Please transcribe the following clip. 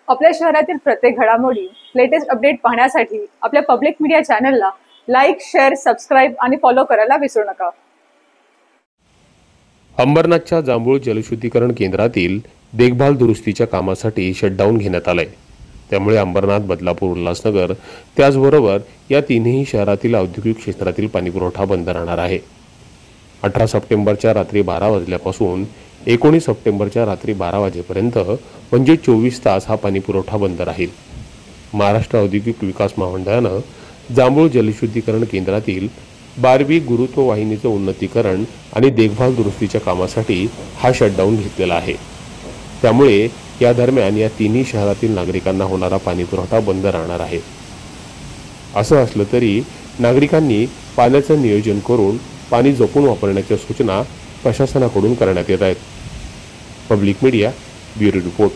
आपल्या शहरातील प्रत्येक घडामोडी, लेटेस्ट अपडेट पाहण्यासाठी आपल्या पब्लिक मीडिया चॅनलला लाईक, शेअर, सबस्क्राईब आणि फॉलो करायला विसरू नका। अंबरनाथच्या जांभूळ जलशुद्धीकरण केंद्रातील देखभाल दुरुस्तीच्या कामासाठी शटडाऊन घेण्यात आलाय। त्यामुळे अंबरनाथ, बदलापूर, उल्हासनगर त्याचबरोबर या तीनही शहरातील औद्योगिक क्षेत्रातील पाणीपुरवठा बंद राहणार आहे। 18 सप्टेंबरच्या रात्री 12 वाजल्यापासून 19 सप्टेंबरच्या रात्री 12 वाजेपर्यंत म्हणजे 24 तास हा पाणीपुरवठा बंद राहील। महाराष्ट्र औद्योगिक विकास महामंडळानं जांभूळ जलशुद्धीकरण केंद्रातील 12वी गुरुत्व वाहिनीचं उन्नतीकरण आणि देखभाल दुरुस्तीच्या कामासाठी हा शटडाऊन घेतलेला आहे। त्यामुळे या दरम्यान या तिन्ही शहरातील नागरिकांना होणारा पाणीपुरवठा बंद राहणार आहे। असं असलं तरी नागरिकांनी पाण्याचं नियोजन करून पाणी जपून वापरण्याच्या सूचना प्रशासनाकडून करण्यात येत आहेत। Public media bureau report.